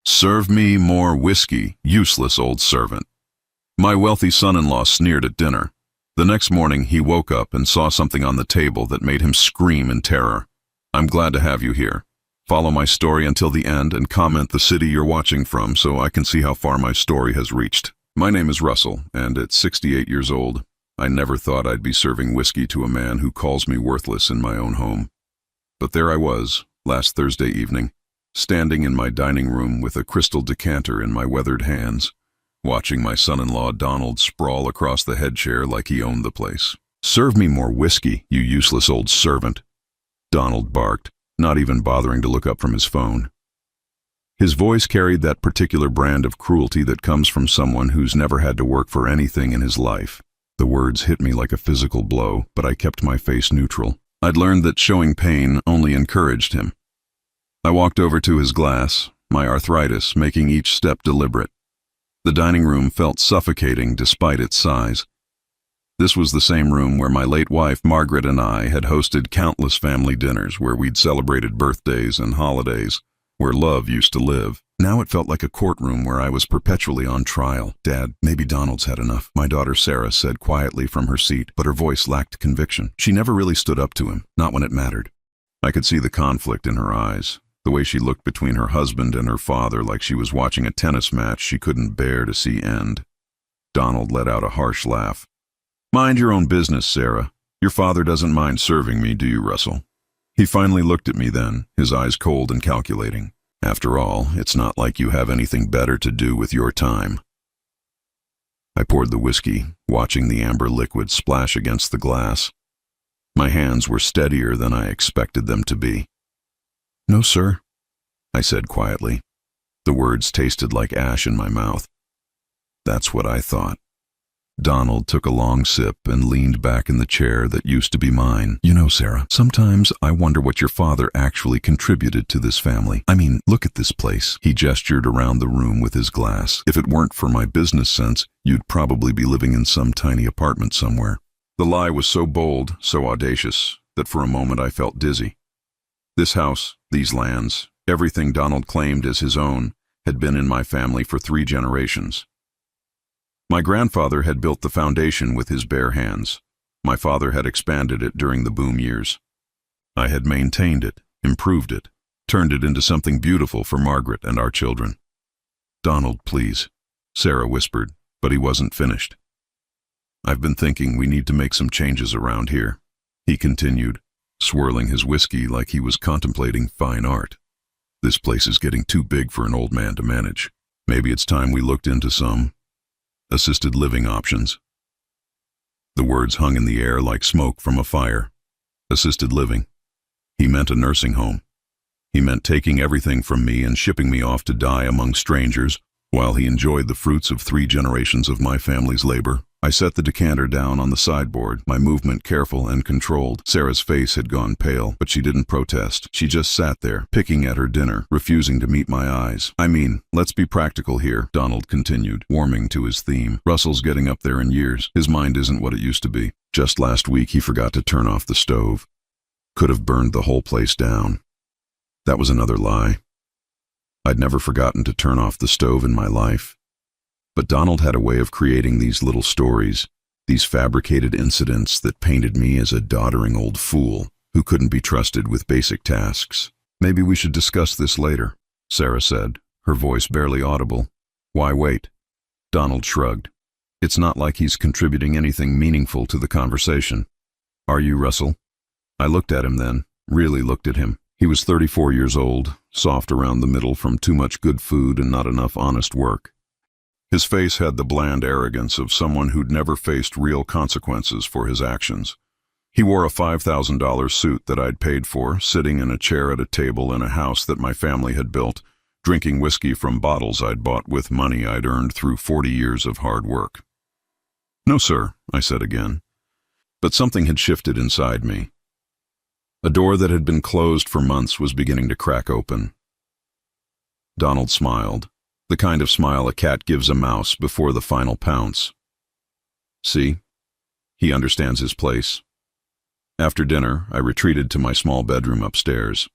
Serve me more whiskey, useless old servant. My wealthy son-in-law sneered at dinner. The next morning he woke up and saw something on the table that made him scream in terror. I'm glad to have you here. Follow my story until the end and comment the city you're watching from so I can see how far my story has reached. My name is Russell, and at 68 years old, I never thought I'd be serving whiskey to a man who calls me worthless in my own home. But there I was, last Thursday evening, standing in my dining room with a crystal decanter in my weathered hands, watching my son-in-law Donald sprawl across the head chair like he owned the place. "Serve me more whiskey, you useless old servant," Donald barked, not even bothering to look up from his phone. His voice carried that particular brand of cruelty that comes from someone who's never had to work for anything in his life. The words hit me like a physical blow, but I kept my face neutral. I'd learned that showing pain only encouraged him. I walked over to his glass, my arthritis making each step deliberate. The dining room felt suffocating despite its size. This was the same room where my late wife Margaret and I had hosted countless family dinners where we'd celebrated birthdays and holidays, where love used to live. Now it felt like a courtroom where I was perpetually on trial. "Dad, maybe Donald's had enough," my daughter Sarah said quietly from her seat, but her voice lacked conviction. She never really stood up to him, not when it mattered. I could see the conflict in her eyes, the way she looked between her husband and her father like she was watching a tennis match she couldn't bear to see end. Donald let out a harsh laugh. "Mind your own business, Sarah. Your father doesn't mind serving me, do you, Russell?" He finally looked at me then, his eyes cold and calculating. "After all, it's not like you have anything better to do with your time." I poured the whiskey, watching the amber liquid splash against the glass. My hands were steadier than I expected them to be. "No, sir," I said quietly. The words tasted like ash in my mouth. That's what I thought. Donald took a long sip and leaned back in the chair that used to be mine. "You know, Sarah, sometimes I wonder what your father actually contributed to this family. I mean, look at this place." He gestured around the room with his glass. "If it weren't for my business sense, you'd probably be living in some tiny apartment somewhere." The lie was so bold, so audacious, that for a moment I felt dizzy. This house, these lands, everything Donald claimed as his own, had been in my family for 3 generations. My grandfather had built the foundation with his bare hands. My father had expanded it during the boom years. I had maintained it, improved it, turned it into something beautiful for Margaret and our children. "Donald, please," Sarah whispered, but he wasn't finished. "I've been thinking we need to make some changes around here," he continued, swirling his whiskey like he was contemplating fine art. "This place is getting too big for an old man to manage. Maybe it's time we looked into some assisted living options." The words hung in the air like smoke from a fire. Assisted living. He meant a nursing home. He meant taking everything from me and shipping me off to die among strangers while he enjoyed the fruits of 3 generations of my family's labor. I set the decanter down on the sideboard, my movement careful and controlled. Sarah's face had gone pale, but she didn't protest. She just sat there, picking at her dinner, refusing to meet my eyes. "I mean, let's be practical here," Donald continued, warming to his theme. "Russell's getting up there in years. His mind isn't what it used to be. Just last week he forgot to turn off the stove. Could have burned the whole place down." That was another lie. I'd never forgotten to turn off the stove in my life. But Donald had a way of creating these little stories, these fabricated incidents that painted me as a doddering old fool who couldn't be trusted with basic tasks. "Maybe we should discuss this later," Sarah said, her voice barely audible. "Why wait?" Donald shrugged. "It's not like he's contributing anything meaningful to the conversation." "Are you, Russell?" I looked at him then, really looked at him. He was 34 years old, soft around the middle from too much good food and not enough honest work. His face had the bland arrogance of someone who'd never faced real consequences for his actions. He wore a $5,000 suit that I'd paid for, sitting in a chair at a table in a house that my family had built, drinking whiskey from bottles I'd bought with money I'd earned through 40 years of hard work. "No, sir," I said again. But something had shifted inside me. A door that had been closed for months was beginning to crack open. Donald smiled, the kind of smile a cat gives a mouse before the final pounce. "See? He understands his place." After dinner, I retreated to my small bedroom upstairs.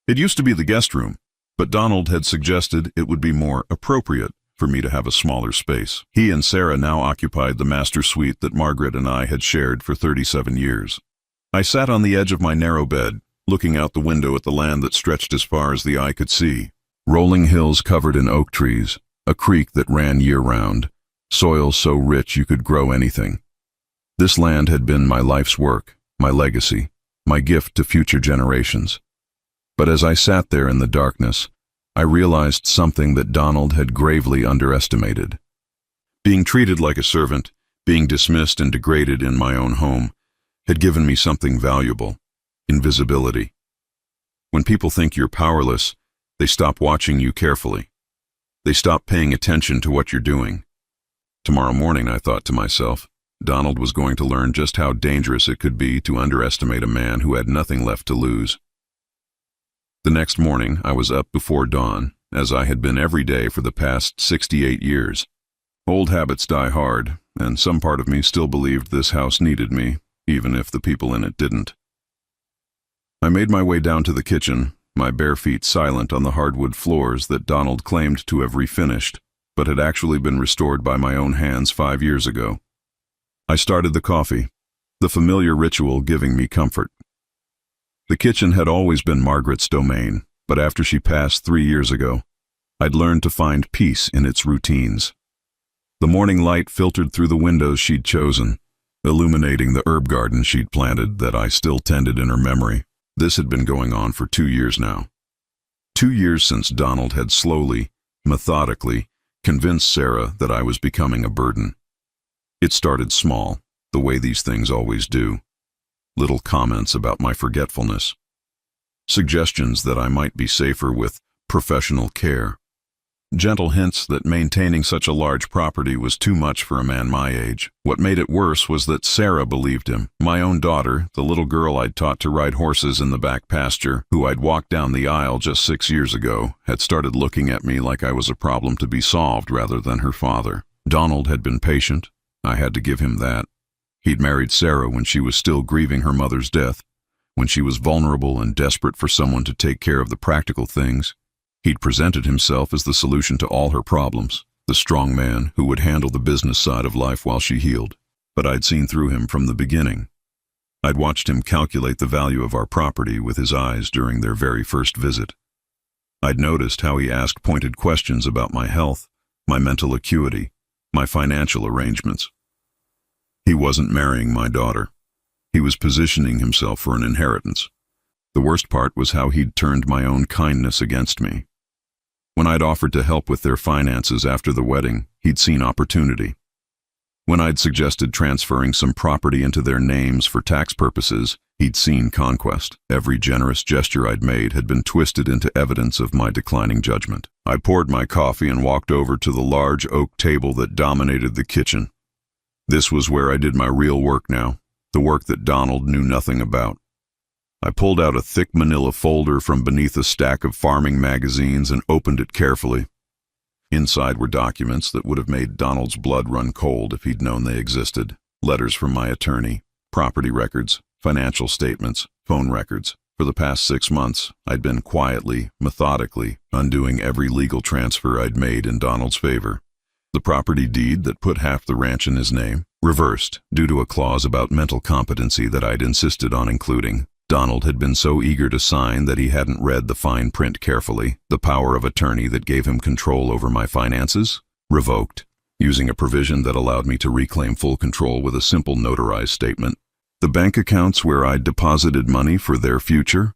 It used to be the guest room, but Donald had suggested it would be more appropriate for me to have a smaller space. He and Sarah now occupied the master suite that Margaret and I had shared for 37 years. I sat on the edge of my narrow bed, looking out the window at the land that stretched as far as the eye could see. Rolling hills covered in oak trees, a creek that ran year-round, soil so rich you could grow anything. This land had been my life's work, my legacy, my gift to future generations. But as I sat there in the darkness, I realized something that Donald had gravely underestimated. Being treated like a servant, being dismissed and degraded in my own home, had given me something valuable: invisibility. When people think you're powerless, they stop watching you carefully. They stop paying attention to what you're doing. Tomorrow morning, I thought to myself, Donald was going to learn just how dangerous it could be to underestimate a man who had nothing left to lose. The next morning, I was up before dawn, as I had been every day for the past 68 years. Old habits die hard, and some part of me still believed this house needed me, even if the people in it didn't. I made my way down to the kitchen, my bare feet silent on the hardwood floors that Donald claimed to have refinished, but had actually been restored by my own hands 5 years ago. I started the coffee, the familiar ritual giving me comfort. The kitchen had always been Margaret's domain, but after she passed 3 years ago, I'd learned to find peace in its routines. The morning light filtered through the windows she'd chosen, illuminating the herb garden she'd planted that I still tended in her memory. This had been going on for 2 years now. 2 years since Donald had slowly, methodically, convinced Sarah that I was becoming a burden. It started small, the way these things always do. Little comments about my forgetfulness. Suggestions that I might be safer with professional care. Gentle hints that maintaining such a large property was too much for a man my age. What made it worse was that Sarah believed him. My own daughter, the little girl I'd taught to ride horses in the back pasture, who I'd walked down the aisle just 6 years ago, had started looking at me like I was a problem to be solved rather than her father. Donald had been patient. I had to give him that. He'd married Sarah when she was still grieving her mother's death, when she was vulnerable and desperate for someone to take care of the practical things. He'd presented himself as the solution to all her problems, the strong man who would handle the business side of life while she healed. But I'd seen through him from the beginning. I'd watched him calculate the value of our property with his eyes during their very first visit. I'd noticed how he asked pointed questions about my health, my mental acuity, my financial arrangements. He wasn't marrying my daughter. He was positioning himself for an inheritance. The worst part was how he'd turned my own kindness against me. When I'd offered to help with their finances after the wedding, he'd seen opportunity. When I'd suggested transferring some property into their names for tax purposes, he'd seen conquest. Every generous gesture I'd made had been twisted into evidence of my declining judgment. I poured my coffee and walked over to the large oak table that dominated the kitchen. This was where I did my real work now, the work that Donald knew nothing about. I pulled out a thick manila folder from beneath a stack of farming magazines and opened it carefully. Inside were documents that would have made Donald's blood run cold if he'd known they existed. Letters from my attorney, property records, financial statements, phone records. For the past 6 months, I'd been quietly, methodically, undoing every legal transfer I'd made in Donald's favor. The property deed that put half the ranch in his name, reversed due to a clause about mental competency that I'd insisted on including. Donald had been so eager to sign that he hadn't read the fine print carefully. The power of attorney that gave him control over my finances, revoked, using a provision that allowed me to reclaim full control with a simple notarized statement. The bank accounts where I'd deposited money for their future,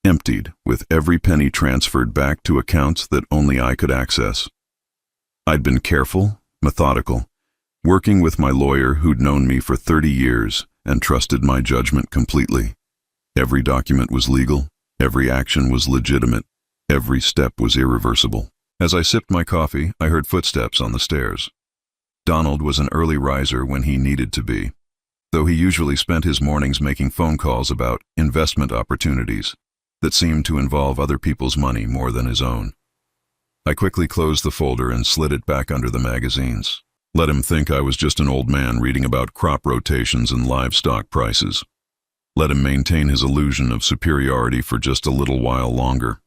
emptied, with every penny transferred back to accounts that only I could access. I'd been careful, methodical, working with my lawyer who'd known me for 30 years and trusted my judgment completely. Every document was legal, every action was legitimate, every step was irreversible. As I sipped my coffee, I heard footsteps on the stairs. Donald was an early riser when he needed to be, though he usually spent his mornings making phone calls about investment opportunities that seemed to involve other people's money more than his own. I quickly closed the folder and slid it back under the magazines. Let him think I was just an old man reading about crop rotations and livestock prices. Let him maintain his illusion of superiority for just a little while longer.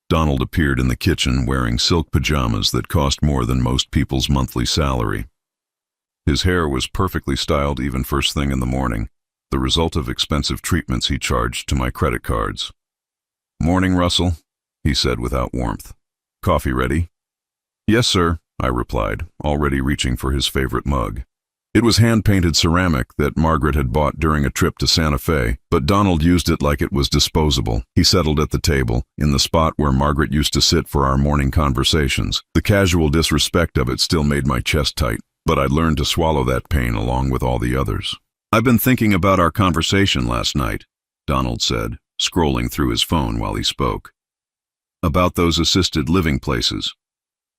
Donald appeared in the kitchen wearing silk pajamas that cost more than most people's monthly salary. His hair was perfectly styled even first thing in the morning, the result of expensive treatments he charged to my credit cards. "Morning, Russell," he said without warmth. "Coffee ready?" "Yes, sir," I replied, already reaching for his favorite mug. It was hand-painted ceramic that Margaret had bought during a trip to Santa Fe, but Donald used it like it was disposable. He settled at the table, in the spot where Margaret used to sit for our morning conversations. The casual disrespect of it still made my chest tight, but I'd learned to swallow that pain along with all the others. "I've been thinking about our conversation last night," Donald said, scrolling through his phone while he spoke. "About those assisted living places.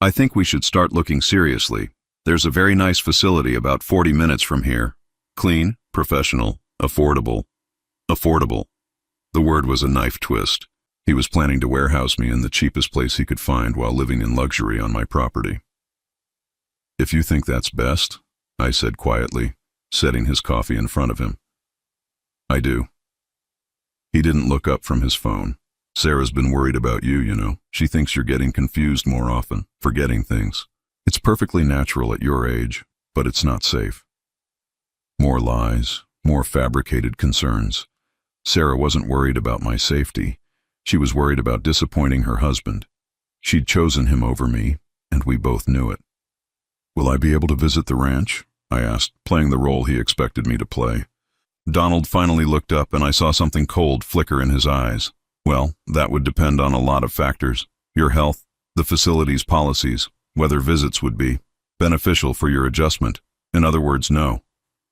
I think we should start looking seriously. There's a very nice facility about 40 minutes from here. Clean, professional, affordable. Affordable." The word was a knife twist. He was planning to warehouse me in the cheapest place he could find while living in luxury on my property. "If you think that's best," I said quietly, setting his coffee in front of him. "I do." He didn't look up from his phone. "Sarah's been worried about you, you know. She thinks you're getting confused more often, forgetting things. It's perfectly natural at your age, but it's not safe." More lies, more fabricated concerns. Sarah wasn't worried about my safety. She was worried about disappointing her husband. She'd chosen him over me, and we both knew it. "Will I be able to visit the ranch?" I asked, playing the role he expected me to play. Donald finally looked up, and I saw something cold flicker in his eyes. "Well, that would depend on a lot of factors. Your health, the facility's policies, whether visits would be beneficial for your adjustment. In other words, no.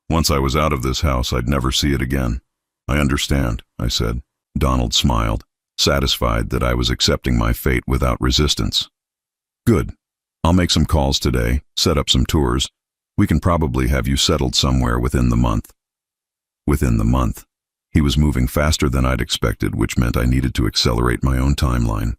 Once I was out of this house, I'd never see it again." "I understand," I said. Donald smiled, satisfied that I was accepting my fate without resistance. "Good. I'll make some calls today, set up some tours. We can probably have you settled somewhere within the month." Within the month. He was moving faster than I'd expected, which meant I needed to accelerate my own timeline.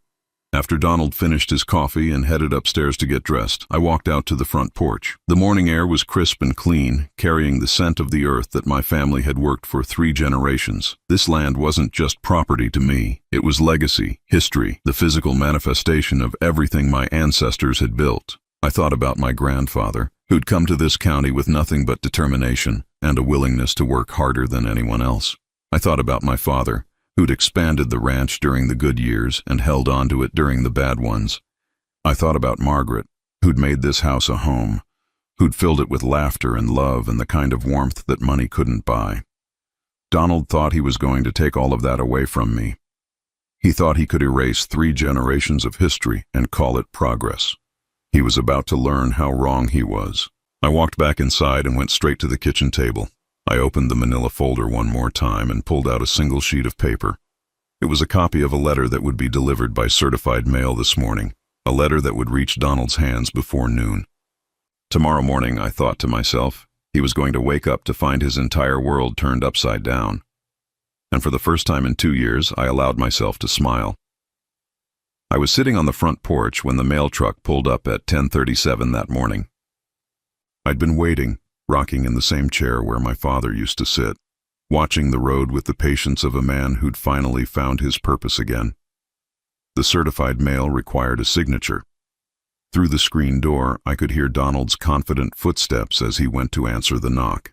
After Donald finished his coffee and headed upstairs to get dressed, I walked out to the front porch. The morning air was crisp and clean, carrying the scent of the earth that my family had worked for 3 generations. This land wasn't just property to me. It was legacy, history, the physical manifestation of everything my ancestors had built. I thought about my grandfather, who'd come to this county with nothing but determination and a willingness to work harder than anyone else. I thought about my father, who'd expanded the ranch during the good years and held on to it during the bad ones. I thought about Margaret, who'd made this house a home, who'd filled it with laughter and love and the kind of warmth that money couldn't buy. Donald thought he was going to take all of that away from me. He thought he could erase 3 generations of history and call it progress. He was about to learn how wrong he was. I walked back inside and went straight to the kitchen table. I opened the manila folder one more time and pulled out a single sheet of paper. It was a copy of a letter that would be delivered by certified mail this morning, a letter that would reach Donald's hands before noon. Tomorrow morning, I thought to myself, he was going to wake up to find his entire world turned upside down. And for the first time in 2 years, I allowed myself to smile. I was sitting on the front porch when the mail truck pulled up at 10:37 that morning. I'd been waiting, rocking in the same chair where my father used to sit, watching the road with the patience of a man who'd finally found his purpose again. The certified mail required a signature. Through the screen door, I could hear Donald's confident footsteps as he went to answer the knock.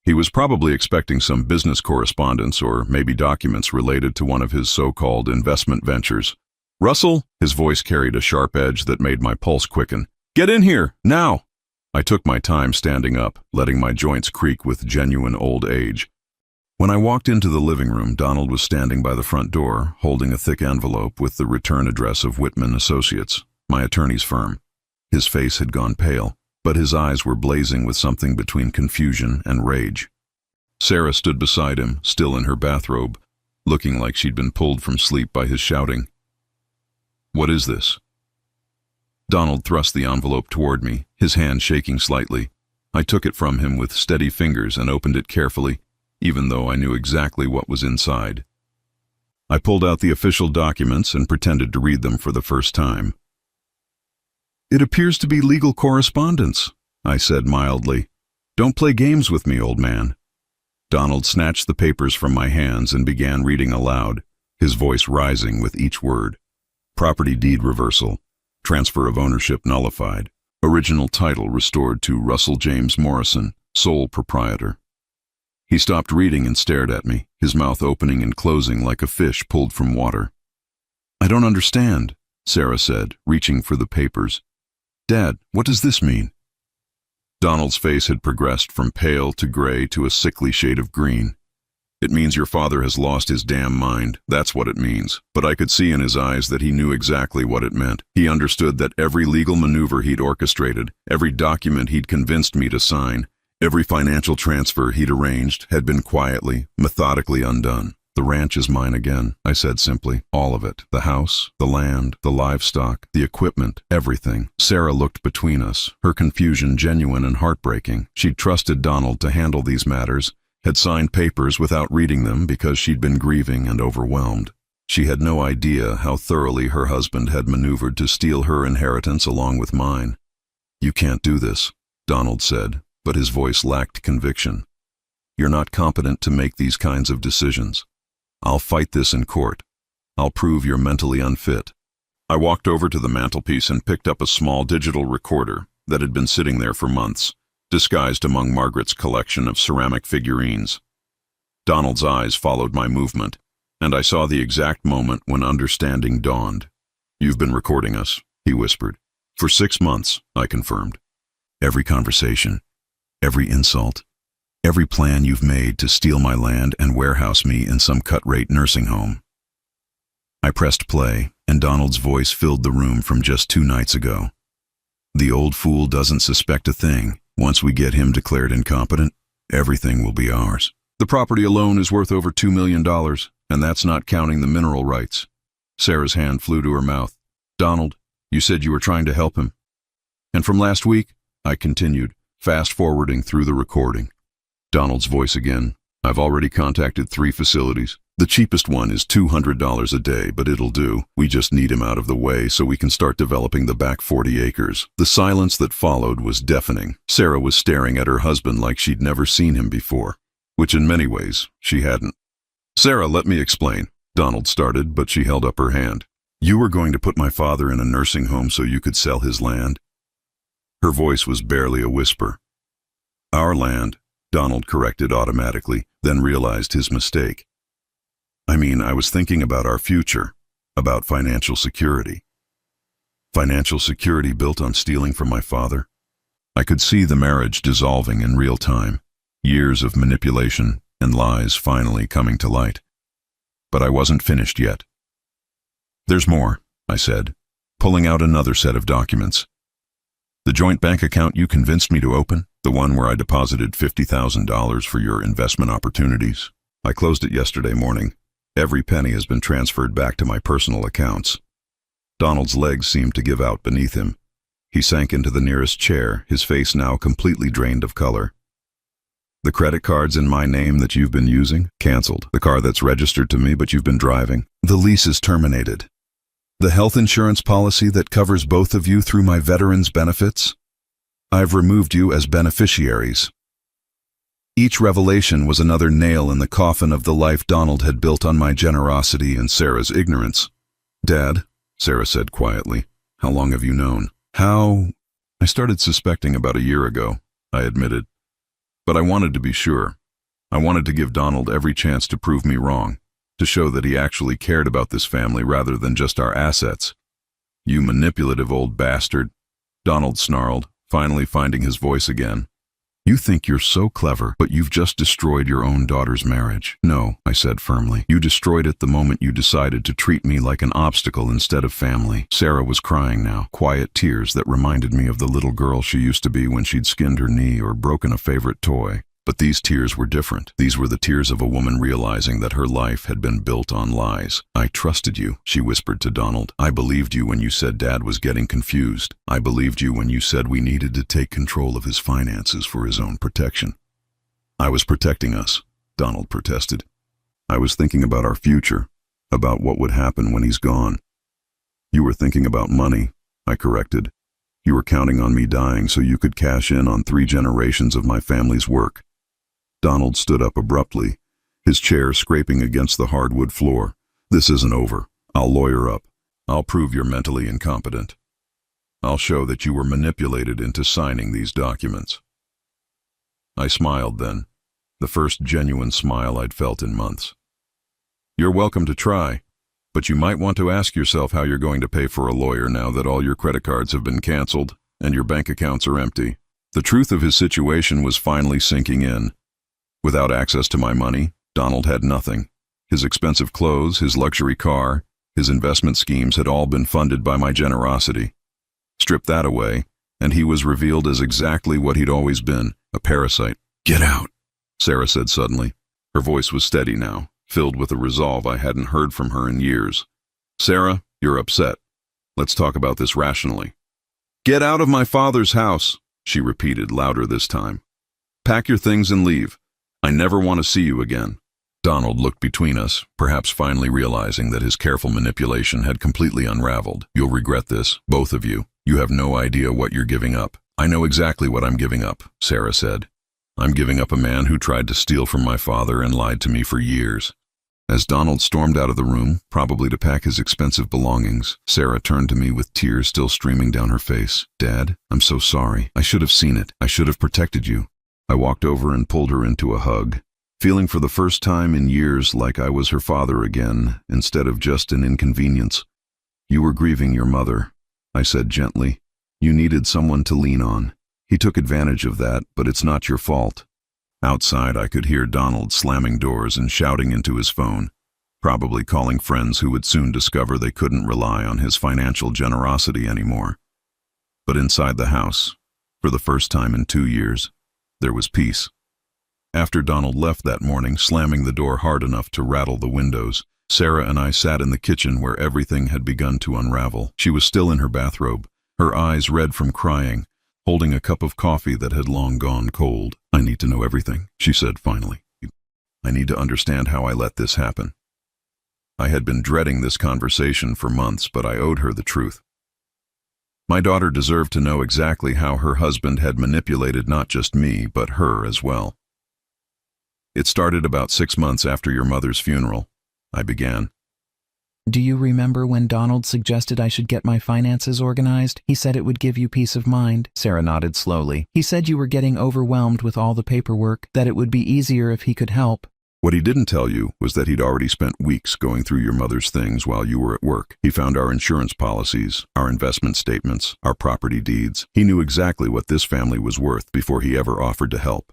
He was probably expecting some business correspondence or maybe documents related to one of his so-called investment ventures. "Russell," his voice carried a sharp edge that made my pulse quicken. "Get in here, now!" I took my time standing up, letting my joints creak with genuine old age. When I walked into the living room, Donald was standing by the front door, holding a thick envelope with the return address of Whitman Associates, my attorney's firm. His face had gone pale, but his eyes were blazing with something between confusion and rage. Sarah stood beside him, still in her bathrobe, looking like she'd been pulled from sleep by his shouting. "What is this?" Donald thrust the envelope toward me, his hand shaking slightly. I took it from him with steady fingers and opened it carefully, even though I knew exactly what was inside. I pulled out the official documents and pretended to read them for the first time. "It appears to be legal correspondence," I said mildly. "Don't play games with me, old man." Donald snatched the papers from my hands and began reading aloud, his voice rising with each word. Property deed reversal. Transfer of ownership nullified. Original title restored to Russell James Morrison, sole proprietor. He stopped reading and stared at me, his mouth opening and closing like a fish pulled from water. "I don't understand," Sarah said, reaching for the papers. "Dad, what does this mean?" Donald's face had progressed from pale to gray to a sickly shade of green. "It means your father has lost his damn mind, that's what it means." But I could see in his eyes that he knew exactly what it meant. He understood that every legal maneuver he'd orchestrated, every document he'd convinced me to sign, every financial transfer he'd arranged had been quietly, methodically undone. "The ranch is mine again," I said simply. "All of it. The house, the land, the livestock, the equipment, everything." Sarah looked between us, her confusion genuine and heartbreaking. She'd trusted Donald to handle these matters, had signed papers without reading them because she'd been grieving and overwhelmed. She had no idea how thoroughly her husband had maneuvered to steal her inheritance along with mine. "You can't do this," Donald said, but his voice lacked conviction. "You're not competent to make these kinds of decisions. I'll fight this in court. I'll prove you're mentally unfit." I walked over to the mantelpiece and picked up a small digital recorder that had been sitting there for months, disguised among Margaret's collection of ceramic figurines. Donald's eyes followed my movement, and I saw the exact moment when understanding dawned. "You've been recording us," he whispered. "For 6 months," I confirmed. "Every conversation, every insult, every plan you've made to steal my land and warehouse me in some cut-rate nursing home." I pressed play, and Donald's voice filled the room from just 2 nights ago. "The old fool doesn't suspect a thing. Once we get him declared incompetent, everything will be ours. The property alone is worth over $2 million, and that's not counting the mineral rights." Sarah's hand flew to her mouth. "Donald, you said you were trying to help him." "And from last week," I continued, fast-forwarding through the recording. Donald's voice again. "I've already contacted 3 facilities. The cheapest one is $200 a day, but it'll do. We just need him out of the way so we can start developing the back 40 acres. The silence that followed was deafening. Sarah was staring at her husband like she'd never seen him before, which in many ways she hadn't. "Sarah, let me explain," Donald started, but she held up her hand. "You were going to put my father in a nursing home so you could sell his land?" Her voice was barely a whisper. "Our land," Donald corrected automatically, then realized his mistake. I was thinking about our future, about financial security." "Financial security built on stealing from my father?" I could see the marriage dissolving in real time, years of manipulation and lies finally coming to light. But I wasn't finished yet. "There's more," I said, pulling out another set of documents. "The joint bank account you convinced me to open, the one where I deposited $50,000 for your investment opportunities. I closed it yesterday morning. Every penny has been transferred back to my personal accounts." Donald's legs seemed to give out beneath him. He sank into the nearest chair, his face now completely drained of color. "The credit cards in my name that you've been using? Canceled. The car that's registered to me but you've been driving? The lease is terminated. The health insurance policy that covers both of you through my veterans benefits? I've removed you as beneficiaries." Each revelation was another nail in the coffin of the life Donald had built on my generosity and Sarah's ignorance. "Dad," Sarah said quietly, "how long have you known?" "How?" "I started suspecting about a year ago," I admitted. "But I wanted to be sure. I wanted to give Donald every chance to prove me wrong, to show that he actually cared about this family rather than just our assets." "You manipulative old bastard," Donald snarled, finally finding his voice again. "You think you're so clever, but you've just destroyed your own daughter's marriage." "No," I said firmly. "You destroyed it the moment you decided to treat me like an obstacle instead of family." Sarah was crying now, quiet tears that reminded me of the little girl she used to be when she'd skinned her knee or broken a favorite toy. But these tears were different. These were the tears of a woman realizing that her life had been built on lies. "I trusted you," she whispered to Donald. "I believed you when you said Dad was getting confused. I believed you when you said we needed to take control of his finances for his own protection." "I was protecting us," Donald protested. "I was thinking about our future, about what would happen when he's gone." "You were thinking about money," I corrected. "You were counting on me dying so you could cash in on 3 generations of my family's work." Donald stood up abruptly, his chair scraping against the hardwood floor. "This isn't over. I'll lawyer up. I'll prove you're mentally incompetent. I'll show that you were manipulated into signing these documents." I smiled then, the first genuine smile I'd felt in months. "You're welcome to try, but you might want to ask yourself how you're going to pay for a lawyer now that all your credit cards have been canceled and your bank accounts are empty." The truth of his situation was finally sinking in. Without access to my money, Donald had nothing. His expensive clothes, his luxury car, his investment schemes had all been funded by my generosity. Strip that away, and he was revealed as exactly what he'd always been, a parasite. "Get out," Sarah said suddenly. Her voice was steady now, filled with a resolve I hadn't heard from her in years. "Sarah, you're upset. Let's talk about this rationally." "Get out of my father's house," she repeated, louder this time. "Pack your things and leave. I never want to see you again." Donald looked between us, perhaps finally realizing that his careful manipulation had completely unraveled. "You'll regret this, both of you. You have no idea what you're giving up." "I know exactly what I'm giving up," Sarah said. "I'm giving up a man who tried to steal from my father and lied to me for years." As Donald stormed out of the room, probably to pack his expensive belongings, Sarah turned to me with tears still streaming down her face. "Dad, I'm so sorry. I should have seen it. I should have protected you." I walked over and pulled her into a hug, feeling for the first time in years like I was her father again, instead of just an inconvenience. "You were grieving your mother," I said gently. "You needed someone to lean on. He took advantage of that, but it's not your fault." Outside, I could hear Donald slamming doors and shouting into his phone, probably calling friends who would soon discover they couldn't rely on his financial generosity anymore. But inside the house, for the first time in 2 years, there was peace. After Donald left that morning, slamming the door hard enough to rattle the windows, Sarah and I sat in the kitchen where everything had begun to unravel. She was still in her bathrobe, her eyes red from crying, holding a cup of coffee that had long gone cold. "I need to know everything," she said finally. "I need to understand how I let this happen." I had been dreading this conversation for months, but I owed her the truth. My daughter deserved to know exactly how her husband had manipulated not just me, but her as well. "It started about 6 months after your mother's funeral," I began. "Do you remember when Donald suggested I should get my finances organized? He said it would give you peace of mind." Sarah nodded slowly. "He said you were getting overwhelmed with all the paperwork, that it would be easier if he could help." "What he didn't tell you was that he'd already spent weeks going through your mother's things while you were at work. He found our insurance policies, our investment statements, our property deeds. He knew exactly what this family was worth before he ever offered to help."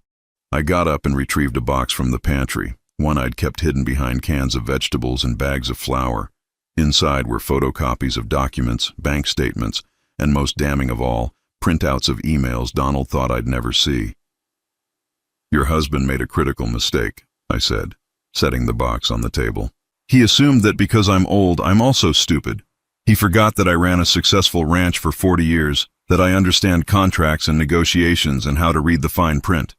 I got up and retrieved a box from the pantry, one I'd kept hidden behind cans of vegetables and bags of flour. Inside were photocopies of documents, bank statements, and most damning of all, printouts of emails Donald thought I'd never see. "Your husband made a critical mistake," I said, setting the box on the table. "He assumed that because I'm old, I'm also stupid. He forgot that I ran a successful ranch for 40 years, that I understand contracts and negotiations and how to read the fine print."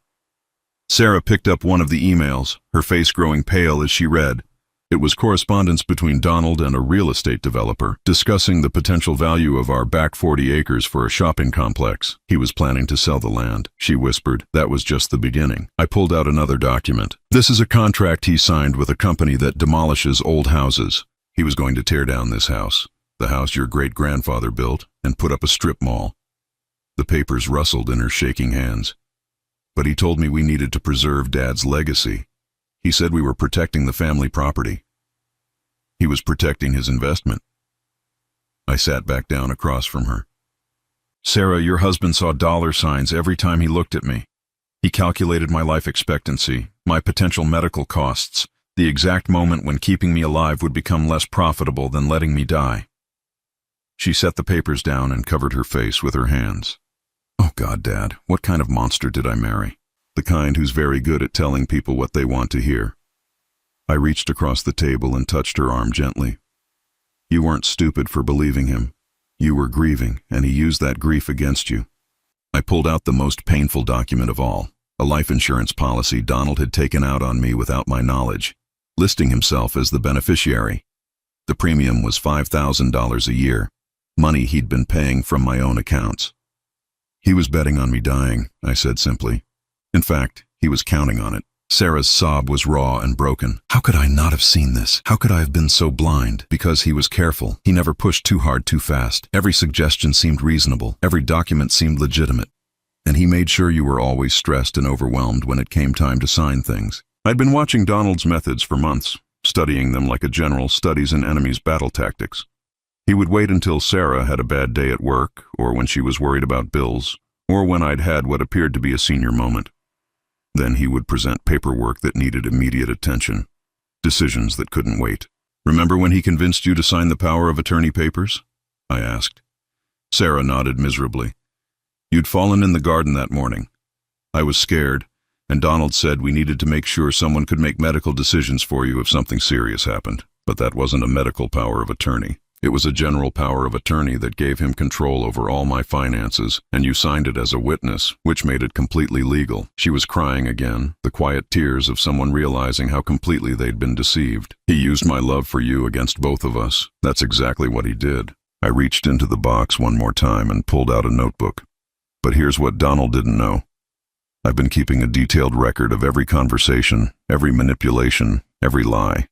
Sarah picked up one of the emails, her face growing pale as she read. It was correspondence between Donald and a real estate developer, discussing the potential value of our back 40 acres for a shopping complex. He was planning to sell the land, she whispered. That was just the beginning. I pulled out another document. "This is a contract he signed with a company that demolishes old houses. He was going to tear down this house, the house your great-grandfather built, and put up a strip mall." The papers rustled in her shaking hands. "But he told me we needed to preserve Dad's legacy. He said we were protecting the family property. He was protecting his investment." I sat back down across from her. "Sarah, your husband saw dollar signs every time he looked at me. He calculated my life expectancy, my potential medical costs, the exact moment when keeping me alive would become less profitable than letting me die." She set the papers down and covered her face with her hands. "Oh God, Dad, what kind of monster did I marry? The kind who's very good at telling people what they want to hear." I reached across the table and touched her arm gently. "You weren't stupid for believing him. You were grieving, and he used that grief against you." I pulled out the most painful document of all, a life insurance policy Donald had taken out on me without my knowledge, listing himself as the beneficiary. The premium was $5,000 a year, money he'd been paying from my own accounts. "He was betting on me dying," I said simply. "In fact, he was counting on it. Sarah's sob was raw and broken. How could I not have seen this? How could I have been so blind? Because he was careful. He never pushed too hard too fast. Every suggestion seemed reasonable. Every document seemed legitimate. And he made sure you were always stressed and overwhelmed when it came time to sign things. I'd been watching Donald's methods for months, studying them like a general studies an enemy's battle tactics. He would wait until Sarah had a bad day at work, or when she was worried about bills, or when I'd had what appeared to be a senior moment. Then he would present paperwork that needed immediate attention, decisions that couldn't wait. Remember when he convinced you to sign the power of attorney papers? I asked. Sarah nodded miserably. You'd fallen in the garden that morning. I was scared, and Donald said we needed to make sure someone could make medical decisions for you if something serious happened. But that wasn't a medical power of attorney. It was a general power of attorney that gave him control over all my finances, and you signed it as a witness, which made it completely legal. She was crying again, the quiet tears of someone realizing how completely they'd been deceived. He used my love for you against both of us. That's exactly what he did. I reached into the box one more time and pulled out a notebook. But here's what Donald didn't know. I've been keeping a detailed record of every conversation, every manipulation, every lie.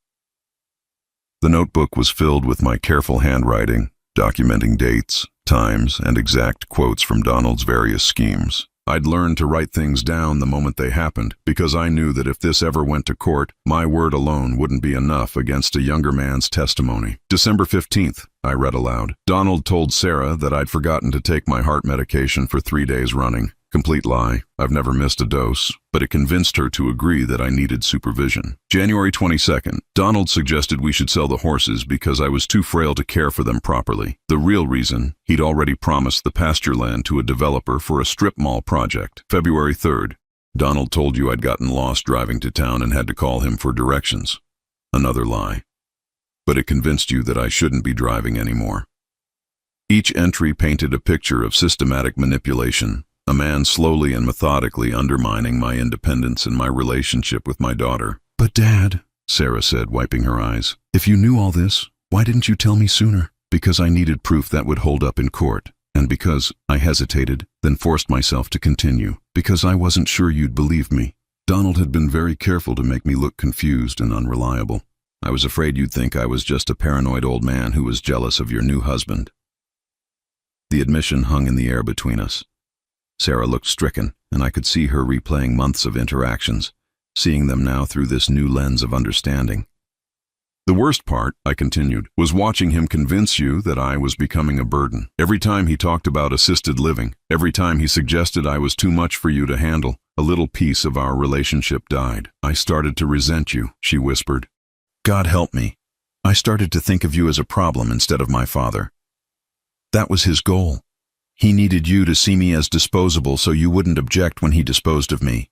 The notebook was filled with my careful handwriting, documenting dates, times, and exact quotes from Donald's various schemes. I'd learned to write things down the moment they happened, because I knew that if this ever went to court, my word alone wouldn't be enough against a younger man's testimony. December 15th, I read aloud. Donald told Sarah that I'd forgotten to take my heart medication for 3 days running. Complete lie. I've never missed a dose, but it convinced her to agree that I needed supervision. January 22nd, Donald suggested we should sell the horses because I was too frail to care for them properly. The real reason, he'd already promised the pasture land to a developer for a strip mall project. February 3rd, Donald told you I'd gotten lost driving to town and had to call him for directions. Another lie. But it convinced you that I shouldn't be driving anymore. Each entry painted a picture of systematic manipulation. A man slowly and methodically undermining my independence and my relationship with my daughter. But Dad, Sarah said, wiping her eyes, if you knew all this, why didn't you tell me sooner? Because I needed proof that would hold up in court, and because I hesitated, then forced myself to continue, because I wasn't sure you'd believe me. Donald had been very careful to make me look confused and unreliable. I was afraid you'd think I was just a paranoid old man who was jealous of your new husband. The admission hung in the air between us. Sarah looked stricken, and I could see her replaying months of interactions, seeing them now through this new lens of understanding. The worst part, I continued, was watching him convince you that I was becoming a burden. Every time he talked about assisted living, every time he suggested I was too much for you to handle, a little piece of our relationship died. I started to resent you, she whispered. God help me. I started to think of you as a problem instead of my father. That was his goal. He needed you to see me as disposable so you wouldn't object when he disposed of me.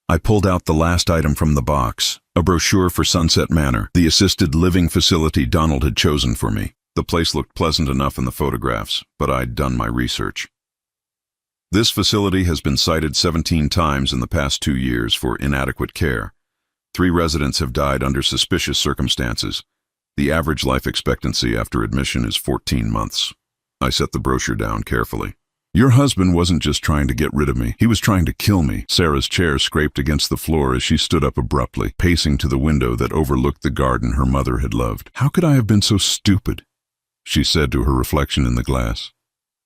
I pulled out the last item from the box, a brochure for Sunset Manor, the assisted living facility Donald had chosen for me. The place looked pleasant enough in the photographs, but I'd done my research. This facility has been cited 17 times in the past 2 years for inadequate care. 3 residents have died under suspicious circumstances. The average life expectancy after admission is 14 months. I set the brochure down carefully. Your husband wasn't just trying to get rid of me. He was trying to kill me. Sarah's chair scraped against the floor as she stood up abruptly, pacing to the window that overlooked the garden her mother had loved. How could I have been so stupid? She said to her reflection in the glass.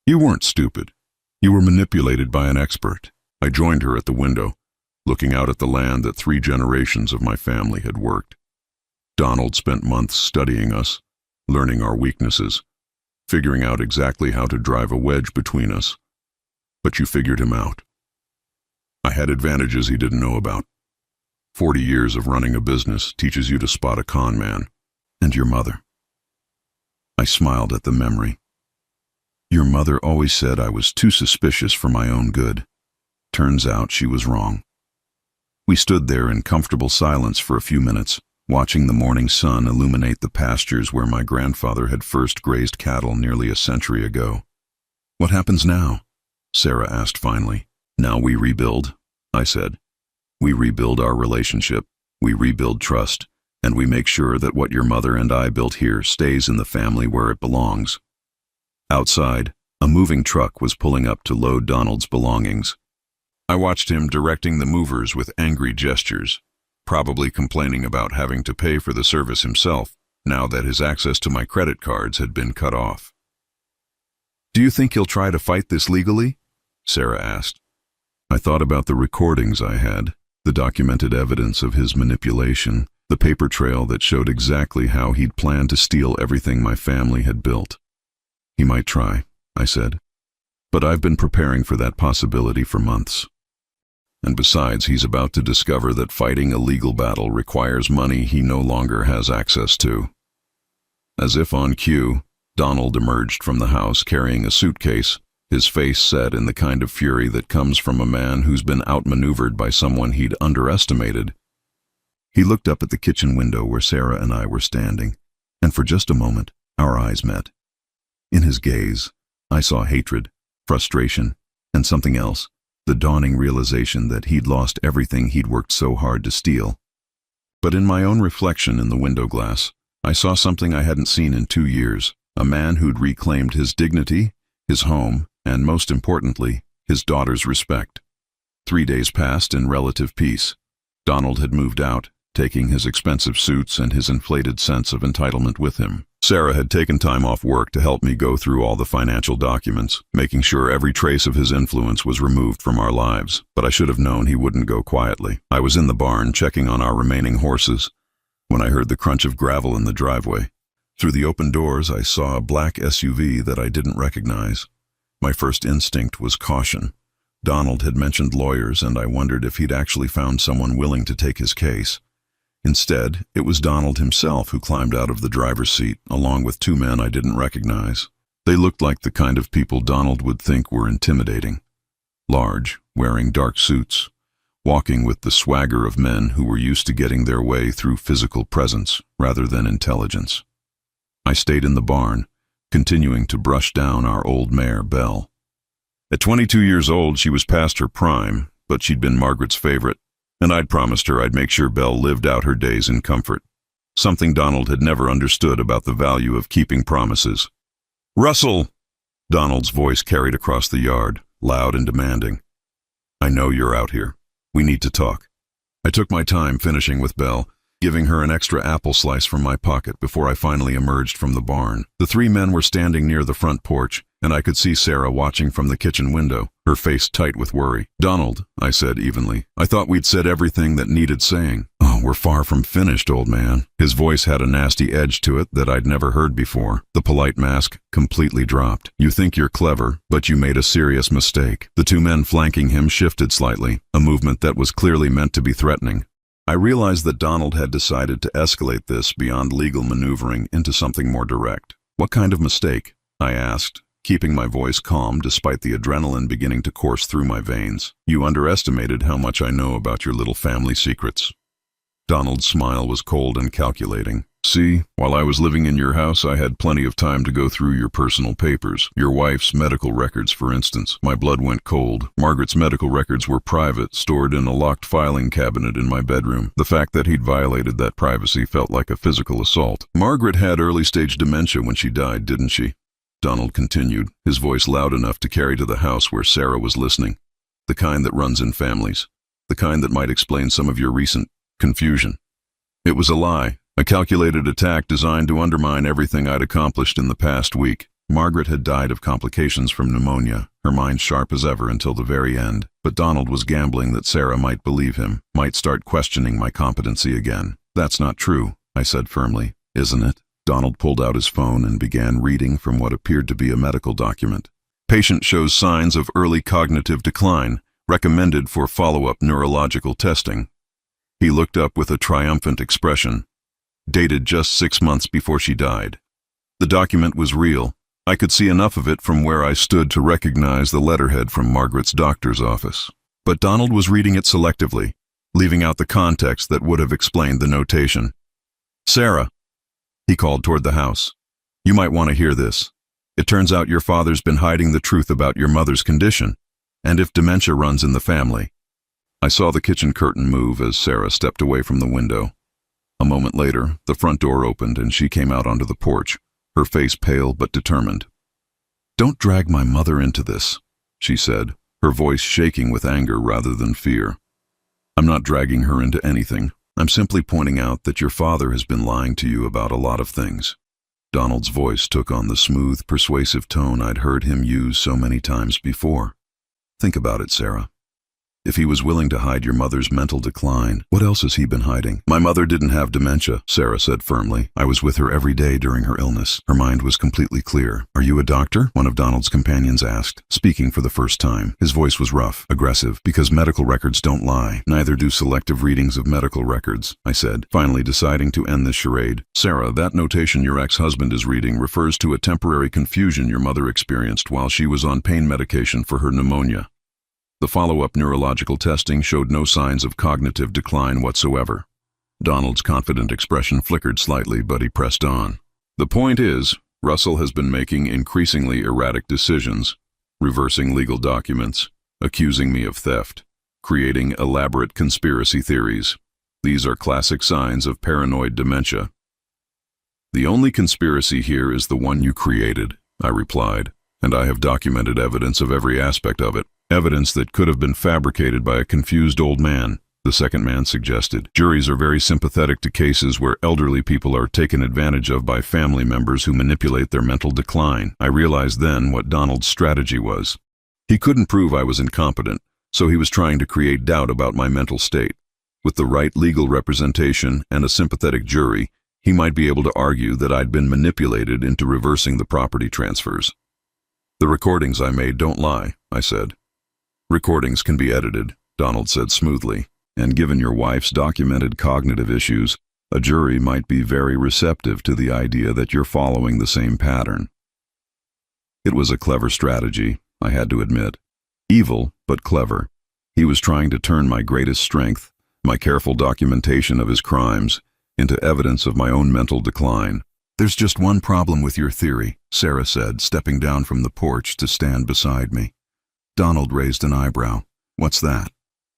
You weren't stupid. You were manipulated by an expert. I joined her at the window, looking out at the land that 3 generations of my family had worked. Donald spent months studying us, learning our weaknesses, figuring out exactly how to drive a wedge between us. But you figured him out. I had advantages he didn't know about. 40 years of running a business teaches you to spot a con man. And your mother. I smiled at the memory. Your mother always said I was too suspicious for my own good. Turns out she was wrong. We stood there in comfortable silence for a few minutes, watching the morning sun illuminate the pastures where my grandfather had first grazed cattle nearly a century ago. What happens now? Sarah asked finally. Now we rebuild, I said. We rebuild our relationship, we rebuild trust, and we make sure that what your mother and I built here stays in the family where it belongs. Outside, a moving truck was pulling up to load Donald's belongings. I watched him directing the movers with angry gestures, probably complaining about having to pay for the service himself now that his access to my credit cards had been cut off. "Do you think he'll try to fight this legally?" Sarah asked. I thought about the recordings I had, the documented evidence of his manipulation, the paper trail that showed exactly how he'd planned to steal everything my family had built. "He might try," I said. "But I've been preparing for that possibility for months. And besides, he's about to discover that fighting a legal battle requires money he no longer has access to." As if on cue, Donald emerged from the house carrying a suitcase, his face set in the kind of fury that comes from a man who's been outmaneuvered by someone he'd underestimated. He looked up at the kitchen window where Sarah and I were standing, and for just a moment, our eyes met. In his gaze, I saw hatred, frustration, and something else, the dawning realization that he'd lost everything he'd worked so hard to steal. But in my own reflection in the window glass, I saw something I hadn't seen in 2 years, a man who'd reclaimed his dignity, his home, and most importantly, his daughter's respect. 3 days passed in relative peace. Donald had moved out, taking his expensive suits and his inflated sense of entitlement with him. Sarah had taken time off work to help me go through all the financial documents, making sure every trace of his influence was removed from our lives, but I should have known he wouldn't go quietly. I was in the barn checking on our remaining horses when I heard the crunch of gravel in the driveway. Through the open doors, I saw a black SUV that I didn't recognize. My first instinct was caution. Donald had mentioned lawyers, and I wondered if he'd actually found someone willing to take his case. Instead, it was Donald himself who climbed out of the driver's seat, along with 2 men I didn't recognize. They looked like the kind of people Donald would think were intimidating. Large, wearing dark suits, walking with the swagger of men who were used to getting their way through physical presence rather than intelligence. I stayed in the barn, continuing to brush down our old mare, Belle. At 22 years old, she was past her prime, but she'd been Margaret's favorite, and I'd promised her I'd make sure Belle lived out her days in comfort, something Donald had never understood about the value of keeping promises. "Russell!" Donald's voice carried across the yard, loud and demanding. "I know you're out here. We need to talk." I took my time finishing with Belle, giving her an extra apple slice from my pocket before I finally emerged from the barn. The 3 men were standing near the front porch, and I could see Sarah watching from the kitchen window, her face tight with worry. "Donald," I said evenly, "I thought we'd said everything that needed saying." "Oh, we're far from finished, old man." His voice had a nasty edge to it that I'd never heard before. The polite mask completely dropped. "You think you're clever, but you made a serious mistake." The 2 men flanking him shifted slightly, a movement that was clearly meant to be threatening. I realized that Donald had decided to escalate this beyond legal maneuvering into something more direct. "What kind of mistake?" I asked, keeping my voice calm despite the adrenaline beginning to course through my veins. "You underestimated how much I know about your little family secrets." Donald's smile was cold and calculating. "See, while I was living in your house, I had plenty of time to go through your personal papers. Your wife's medical records, for instance. My blood went cold. Margaret's medical records were private, stored in a locked filing cabinet in my bedroom. The fact that he'd violated that privacy felt like a physical assault. Margaret had early-stage dementia when she died, didn't she?" Donald continued, his voice loud enough to carry to the house where Sarah was listening. "The kind that runs in families. The kind that might explain some of your recent confusion. It was a lie. A calculated attack designed to undermine everything I'd accomplished in the past week. Margaret had died of complications from pneumonia, her mind sharp as ever until the very end. But Donald was gambling that Sarah might believe him, might start questioning my competency again. "That's not true," I said firmly. "Isn't it?" Donald pulled out his phone and began reading from what appeared to be a medical document. "Patient shows signs of early cognitive decline, recommended for follow-up neurological testing." He looked up with a triumphant expression. "Dated just 6 months before she died." The document was real. I could see enough of it from where I stood to recognize the letterhead from Margaret's doctor's office. But Donald was reading it selectively, leaving out the context that would have explained the notation. "Sarah," he called toward the house, "you might want to hear this. It turns out your father's been hiding the truth about your mother's condition, and if dementia runs in the family." I saw the kitchen curtain move as Sarah stepped away from the window. A moment later, the front door opened and she came out onto the porch, her face pale but determined. "Don't drag my mother into this," she said, her voice shaking with anger rather than fear. I'm not dragging her into anything. I'm simply pointing out that your father has been lying to you about a lot of things. Donald's voice took on the smooth, persuasive tone I'd heard him use so many times before. Think about it, Sarah. If he was willing to hide your mother's mental decline, what else has he been hiding? My mother didn't have dementia, Sarah said firmly. I was with her every day during her illness. Her mind was completely clear. Are you a doctor? One of Donald's companions asked, speaking for the first time. His voice was rough, aggressive, because medical records don't lie. Neither do selective readings of medical records, I said, finally deciding to end this charade. Sarah, that notation your ex-husband is reading refers to a temporary confusion your mother experienced while she was on pain medication for her pneumonia. The follow-up neurological testing showed no signs of cognitive decline whatsoever. Donald's confident expression flickered slightly, but he pressed on. The point is, Russell has been making increasingly erratic decisions, reversing legal documents, accusing me of theft, creating elaborate conspiracy theories. These are classic signs of paranoid dementia. The only conspiracy here is the one you created, I replied, and I have documented evidence of every aspect of it. Evidence that could have been fabricated by a confused old man, the second man suggested. Juries are very sympathetic to cases where elderly people are taken advantage of by family members who manipulate their mental decline. I realized then what Donald's strategy was. He couldn't prove I was incompetent, so he was trying to create doubt about my mental state. With the right legal representation and a sympathetic jury, he might be able to argue that I'd been manipulated into reversing the property transfers. The recordings I made don't lie, I said. Recordings can be edited, Donald said smoothly, and given your wife's documented cognitive issues, a jury might be very receptive to the idea that you're following the same pattern. It was a clever strategy, I had to admit. Evil, but clever. He was trying to turn my greatest strength, my careful documentation of his crimes, into evidence of my own mental decline. There's just one problem with your theory, Sarah said, stepping down from the porch to stand beside me. Donald raised an eyebrow. What's that?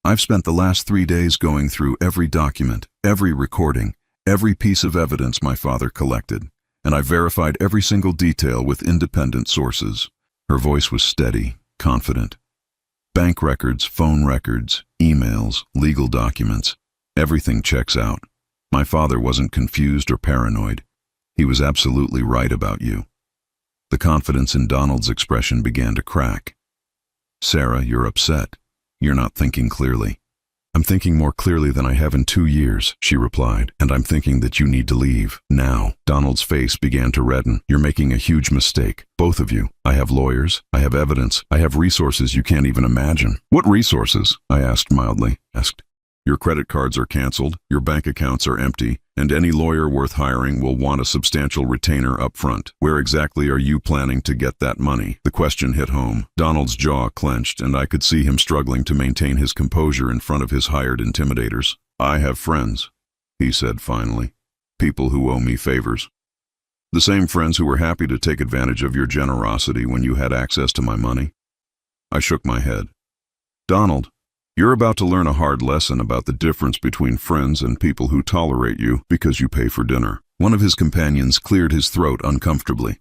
I've spent the last 3 days going through every document, every recording, every piece of evidence my father collected, and I've verified every single detail with independent sources. Her voice was steady, confident. Bank records, phone records, emails, legal documents. Everything checks out. My father wasn't confused or paranoid. He was absolutely right about you. The confidence in Donald's expression began to crack. Sarah, you're upset. You're not thinking clearly. I'm thinking more clearly than I have in 2 years, she replied, and I'm thinking that you need to leave. Now. Donald's face began to redden. You're making a huge mistake. Both of you. I have lawyers. I have evidence. I have resources you can't even imagine. What resources? I asked mildly. Your credit cards are canceled, your bank accounts are empty, and any lawyer worth hiring will want a substantial retainer up front. Where exactly are you planning to get that money? The question hit home. Donald's jaw clenched, and I could see him struggling to maintain his composure in front of his hired intimidators. I have friends, he said finally. People who owe me favors. The same friends who were happy to take advantage of your generosity when you had access to my money. I shook my head. Donald, you're about to learn a hard lesson about the difference between friends and people who tolerate you because you pay for dinner. One of his companions cleared his throat uncomfortably.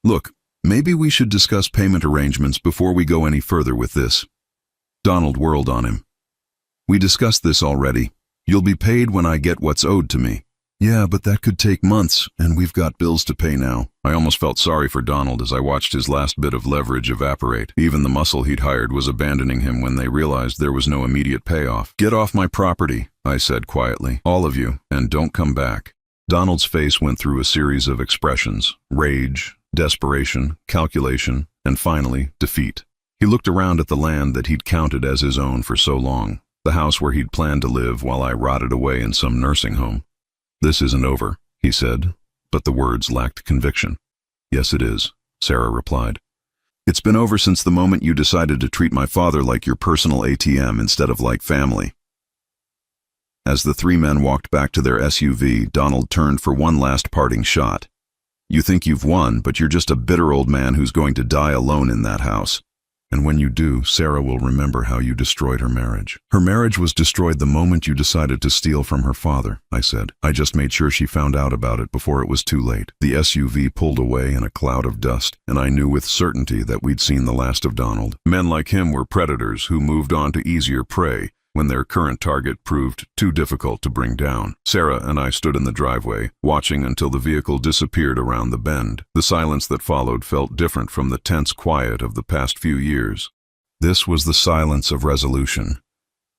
Look, maybe we should discuss payment arrangements before we go any further with this. Donald whirled on him. We discussed this already. You'll be paid when I get what's owed to me. Yeah, but that could take months, and we've got bills to pay now. I almost felt sorry for Donald as I watched his last bit of leverage evaporate. Even the muscle he'd hired was abandoning him when they realized there was no immediate payoff. Get off my property, I said quietly. All of you, and don't come back. Donald's face went through a series of expressions. Rage, desperation, calculation, and finally, defeat. He looked around at the land that he'd counted as his own for so long. The house where he'd planned to live while I rotted away in some nursing home. This isn't over, he said, but the words lacked conviction. Yes, it is, Sarah replied. It's been over since the moment you decided to treat my father like your personal ATM instead of like family. As the 3 men walked back to their SUV, Donald turned for one last parting shot. You think you've won, but you're just a bitter old man who's going to die alone in that house. And when you do, Sarah will remember how you destroyed her marriage. Her marriage was destroyed the moment you decided to steal from her father, I said. I just made sure she found out about it before it was too late. The SUV pulled away in a cloud of dust, and I knew with certainty that we'd seen the last of Donald. Men like him were predators who moved on to easier prey when their current target proved too difficult to bring down. Sarah and I stood in the driveway, watching until the vehicle disappeared around the bend. The silence that followed felt different from the tense quiet of the past few years. This was the silence of resolution,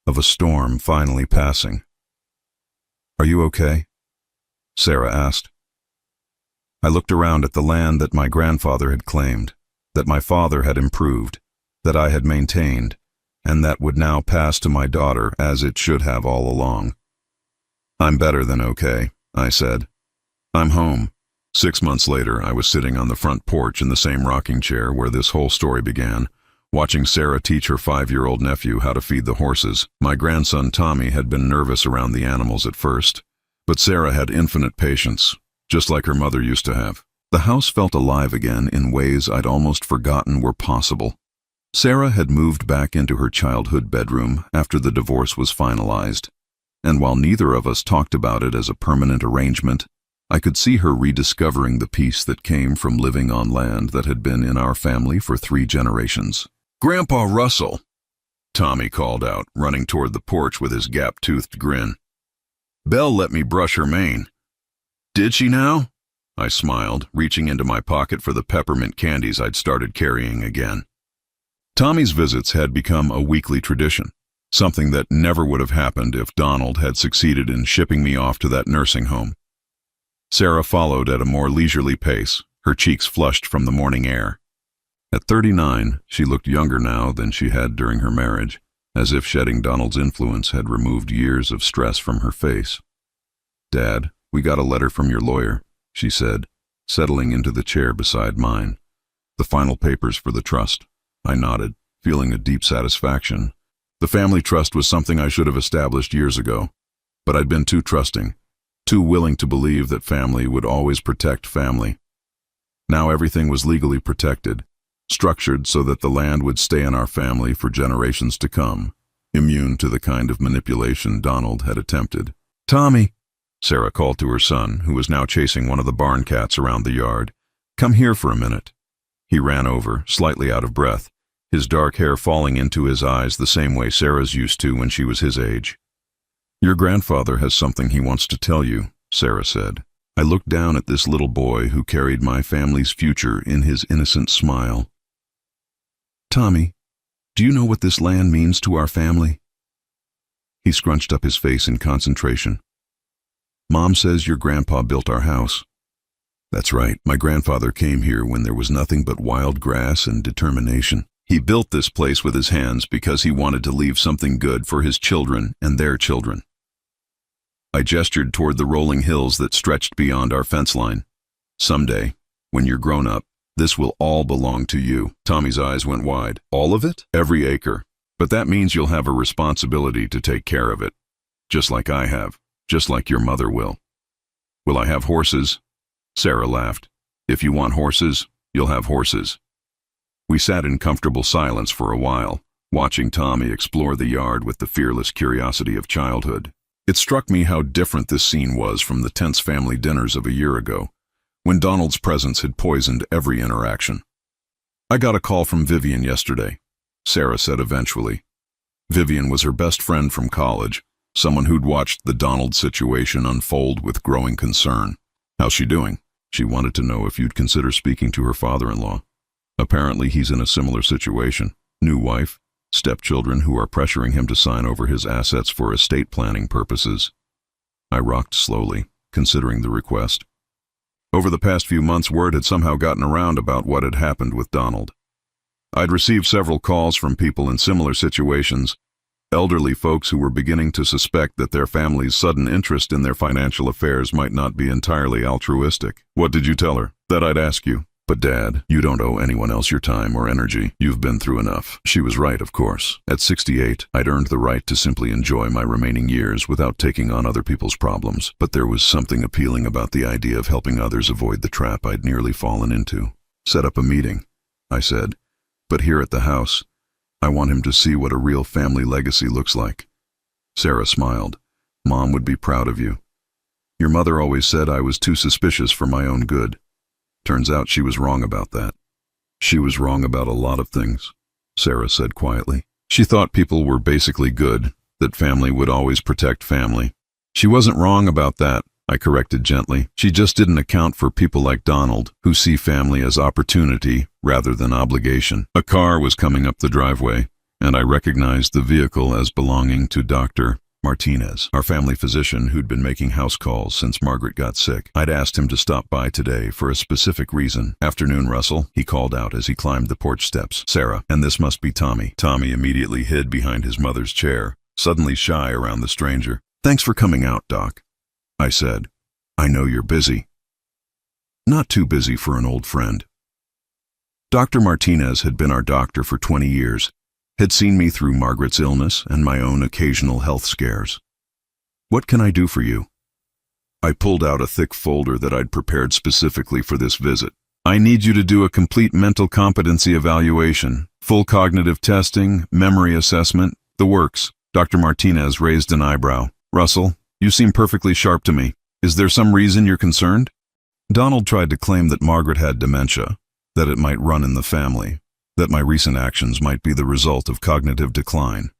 of a storm finally passing. "Are you okay?" Sarah asked. I looked around at the land that my grandfather had claimed, that my father had improved, that I had maintained, and that would now pass to my daughter as it should have all along. "I'm better than okay," I said. "I'm home." 6 months later, I was sitting on the front porch in the same rocking chair where this whole story began, watching Sarah teach her 5-year-old nephew how to feed the horses. My grandson Tommy had been nervous around the animals at first, but Sarah had infinite patience, just like her mother used to have. The house felt alive again in ways I'd almost forgotten were possible. Sarah had moved back into her childhood bedroom after the divorce was finalized, and while neither of us talked about it as a permanent arrangement, I could see her rediscovering the peace that came from living on land that had been in our family for 3 generations. "Grandpa Russell," Tommy called out, running toward the porch with his gap-toothed grin. "Belle let me brush her mane." "Did she now?" I smiled, reaching into my pocket for the peppermint candies I'd started carrying again. Tommy's visits had become a weekly tradition, something that never would have happened if Donald had succeeded in shipping me off to that nursing home. Sarah followed at a more leisurely pace, her cheeks flushed from the morning air. At 39, she looked younger now than she had during her marriage, as if shedding Donald's influence had removed years of stress from her face. "Dad, we got a letter from your lawyer," she said, settling into the chair beside mine. "The final papers for the trust." I nodded, feeling a deep satisfaction. The family trust was something I should have established years ago, but I'd been too trusting, too willing to believe that family would always protect family. Now everything was legally protected, structured so that the land would stay in our family for generations to come, immune to the kind of manipulation Donald had attempted. "Tommy," Sarah called to her son, who was now chasing one of the barn cats around the yard. "Come here for a minute." He ran over, slightly out of breath, his dark hair falling into his eyes the same way Sarah's used to when she was his age. "Your grandfather has something he wants to tell you," Sarah said. I looked down at this little boy who carried my family's future in his innocent smile. "Tommy, do you know what this land means to our family?" He scrunched up his face in concentration. "Mom says your grandpa built our house." "That's right. My grandfather came here when there was nothing but wild grass and determination. He built this place with his hands because he wanted to leave something good for his children and their children." I gestured toward the rolling hills that stretched beyond our fence line. "Someday, when you're grown up, this will all belong to you." Tommy's eyes went wide. "All of it?" "Every acre. But that means you'll have a responsibility to take care of it. Just like I have. Just like your mother will." "Will I have horses?" Sarah laughed. "If you want horses, you'll have horses." We sat in comfortable silence for a while, watching Tommy explore the yard with the fearless curiosity of childhood. It struck me how different this scene was from the tense family dinners of a year ago, when Donald's presence had poisoned every interaction. "I got a call from Vivian yesterday," Sarah said eventually. Vivian was her best friend from college, someone who'd watched the Donald situation unfold with growing concern. "How's she doing?" She wanted to know if you'd consider speaking to her father-in-law. Apparently he's in a similar situation. New wife, stepchildren who are pressuring him to sign over his assets for estate planning purposes. I rocked slowly, considering the request. Over the past few months, word had somehow gotten around about what had happened with Donald. I'd received several calls from people in similar situations, elderly folks who were beginning to suspect that their family's sudden interest in their financial affairs might not be entirely altruistic. "What did you tell her?" "That I'd ask you." "But Dad, you don't owe anyone else your time or energy. You've been through enough." She was right, of course. At 68, I'd earned the right to simply enjoy my remaining years without taking on other people's problems. But there was something appealing about the idea of helping others avoid the trap I'd nearly fallen into. "Set up a meeting," I said, But here at the house, I want him to see what a real family legacy looks like." Sarah smiled. "Mom would be proud of you. Your mother always said I was too suspicious for my own good. Turns out she was wrong about that." "She was wrong about a lot of things," Sarah said quietly. "She thought people were basically good, that family would always protect family. She wasn't wrong about that," I corrected gently. "She just didn't account for people like Donald, who see family as opportunity rather than obligation." A car was coming up the driveway, and I recognized the vehicle as belonging to Dr. Martinez, our family physician who'd been making house calls since Margaret got sick. I'd asked him to stop by today for a specific reason. "Afternoon, Russell," he called out as he climbed the porch steps. "Sarah, and this must be Tommy." Tommy immediately hid behind his mother's chair, suddenly shy around the stranger. "Thanks for coming out, Doc," I said. "I know you're busy." "Not too busy for an old friend." Dr. Martinez had been our doctor for 20 years, had seen me through Margaret's illness and my own occasional health scares. "What can I do for you?" I pulled out a thick folder that I'd prepared specifically for this visit. "I need you to do a complete mental competency evaluation, full cognitive testing, memory assessment, the works." Dr. Martinez raised an eyebrow. "Russell, you seem perfectly sharp to me. Is there some reason you're concerned?" Donald tried to claim that Margaret had dementia, that it might run in the family, that my recent actions might be the result of cognitive decline.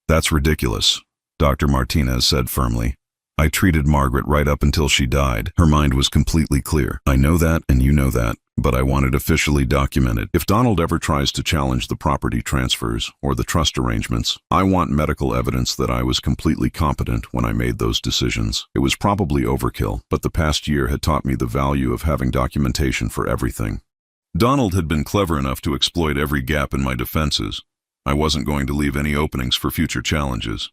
"That's ridiculous," Dr. Martinez said firmly. "I treated Margaret right up until she died. Her mind was completely clear. I know that and you know that, but I want it officially documented. If Donald ever tries to challenge the property transfers or the trust arrangements, I want medical evidence that I was completely competent when I made those decisions. It was probably overkill, but the past year had taught me the value of having documentation for everything." Donald had been clever enough to exploit every gap in my defenses. I wasn't going to leave any openings for future challenges.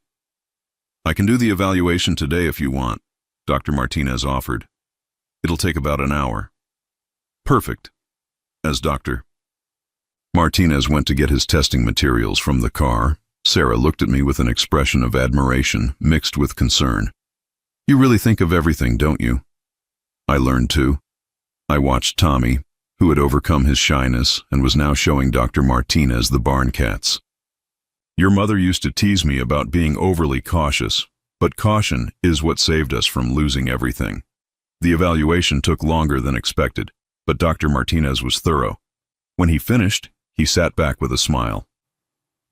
"I can do the evaluation today if you want," Dr. Martinez offered. "It'll take about an hour." "Perfect." As doctor. Martinez went to get his testing materials from the car. Sarah looked at me with an expression of admiration mixed with concern. "You really think of everything, don't you?" I learned to. I watched Tommy, who had overcome his shyness and was now showing Dr. Martinez the barn cats. "Your mother used to tease me about being overly cautious, but caution is what saved us from losing everything." The evaluation took longer than expected, but Dr. Martinez was thorough. When he finished, he sat back with a smile.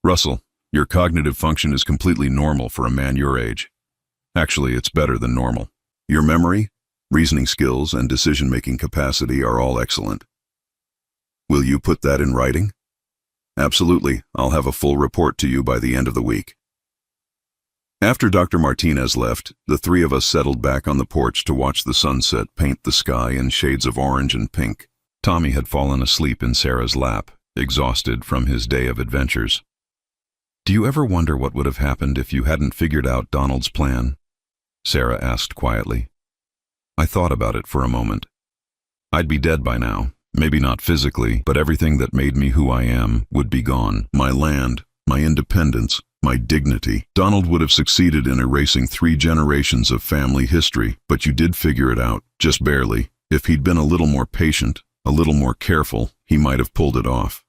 "Russell, your cognitive function is completely normal for a man your age. Actually, it's better than normal. Your memory, reasoning skills, and decision-making capacity are all excellent. Will you put that in writing?" "Absolutely. I'll have a full report to you by the end of the week." After Dr. Martinez left, the three of us settled back on the porch to watch the sunset paint the sky in shades of orange and pink. Tommy had fallen asleep in Sarah's lap, exhausted from his day of adventures. "Do you ever wonder what would have happened if you hadn't figured out Donald's plan?" Sarah asked quietly. I thought about it for a moment. I'd be dead by now. Maybe not physically, but everything that made me who I am would be gone. My land, my independence, my dignity. Donald would have succeeded in erasing 3 generations of family history, but you did figure it out, just barely. If he'd been a little more patient, a little more careful, he might have pulled it off.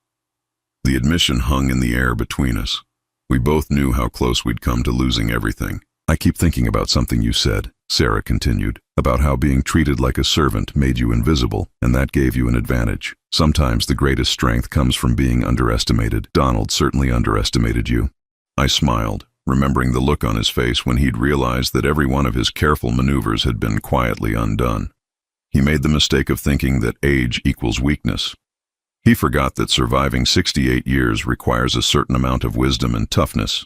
The admission hung in the air between us. We both knew how close we'd come to losing everything. "I keep thinking about something you said," Sarah continued, "about how being treated like a servant made you invisible, and that gave you an advantage. Sometimes the greatest strength comes from being underestimated. Donald certainly underestimated you." I smiled, remembering the look on his face when he'd realized that every one of his careful maneuvers had been quietly undone. He made the mistake of thinking that age equals weakness. He forgot that surviving 68 years requires a certain amount of wisdom and toughness.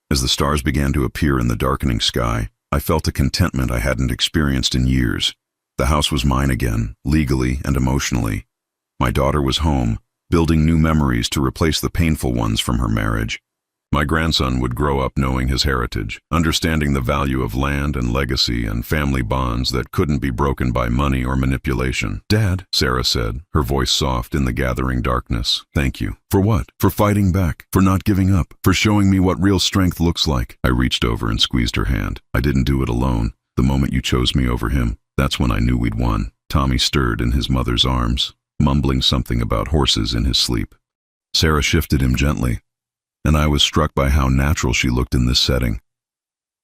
As the stars began to appear in the darkening sky, I felt a contentment I hadn't experienced in years. The house was mine again, legally and emotionally. My daughter was home, building new memories to replace the painful ones from her marriage. My grandson would grow up knowing his heritage, understanding the value of land and legacy and family bonds that couldn't be broken by money or manipulation. "Dad," Sarah said, her voice soft in the gathering darkness. "Thank you." "For what?" "For fighting back, for not giving up, for showing me what real strength looks like." I reached over and squeezed her hand. "I didn't do it alone. The moment you chose me over him, that's when I knew we'd won." Tommy stirred in his mother's arms, mumbling something about horses in his sleep. Sarah shifted him gently, and I was struck by how natural she looked in this setting.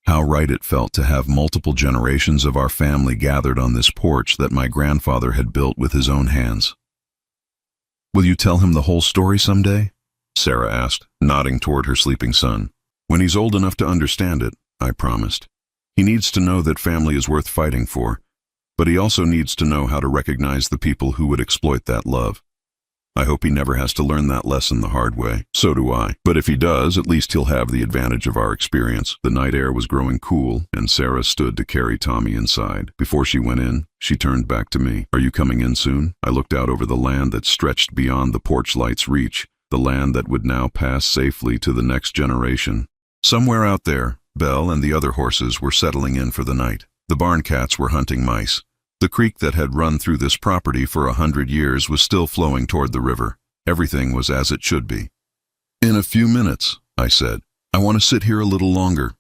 How right it felt to have multiple generations of our family gathered on this porch that my grandfather had built with his own hands. "Will you tell him the whole story someday?" Sarah asked, nodding toward her sleeping son. "When he's old enough to understand it," I promised. "He needs to know that family is worth fighting for, but he also needs to know how to recognize the people who would exploit that love. I hope he never has to learn that lesson the hard way. So do I. But if he does, at least he'll have the advantage of our experience." The night air was growing cool, and Sarah stood to carry Tommy inside. Before she went in, she turned back to me. "Are you coming in soon?" I looked out over the land that stretched beyond the porch light's reach, the land that would now pass safely to the next generation. Somewhere out there, Belle and the other horses were settling in for the night. The barn cats were hunting mice. The creek that had run through this property for 100 years was still flowing toward the river. Everything was as it should be. "In a few minutes," I said. "I want to sit here a little longer."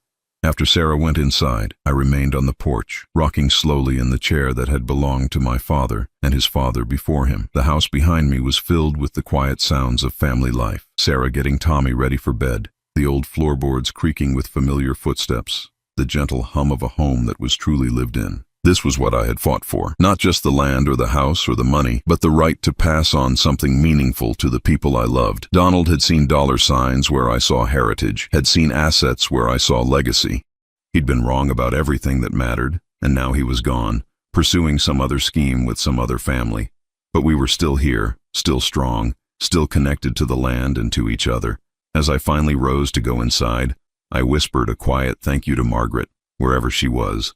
After Sarah went inside, I remained on the porch, rocking slowly in the chair that had belonged to my father and his father before him. The house behind me was filled with the quiet sounds of family life. Sarah getting Tommy ready for bed, the old floorboards creaking with familiar footsteps, the gentle hum of a home that was truly lived in. This was what I had fought for. Not just the land or the house or the money, but the right to pass on something meaningful to the people I loved. Donald had seen dollar signs where I saw heritage, had seen assets where I saw legacy. He'd been wrong about everything that mattered, and now he was gone, pursuing some other scheme with some other family. But we were still here, still strong, still connected to the land and to each other. As I finally rose to go inside, I whispered a quiet thank you to Margaret, wherever she was.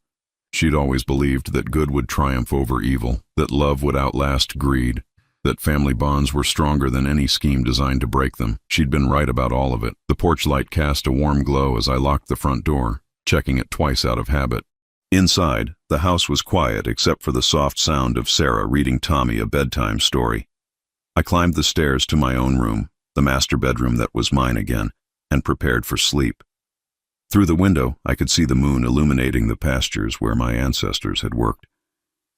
She'd always believed that good would triumph over evil, that love would outlast greed, that family bonds were stronger than any scheme designed to break them. She'd been right about all of it. The porch light cast a warm glow as I locked the front door, checking it twice out of habit. Inside, the house was quiet except for the soft sound of Sarah reading Tommy a bedtime story. I climbed the stairs to my own room, the master bedroom that was mine again, and prepared for sleep. Through the window, I could see the moon illuminating the pastures where my ancestors had worked,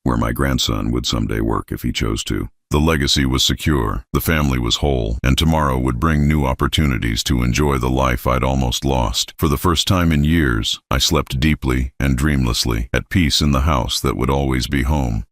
where my grandson would someday work if he chose to. The legacy was secure, the family was whole, and tomorrow would bring new opportunities to enjoy the life I'd almost lost. For the first time in years, I slept deeply and dreamlessly, at peace in the house that would always be home.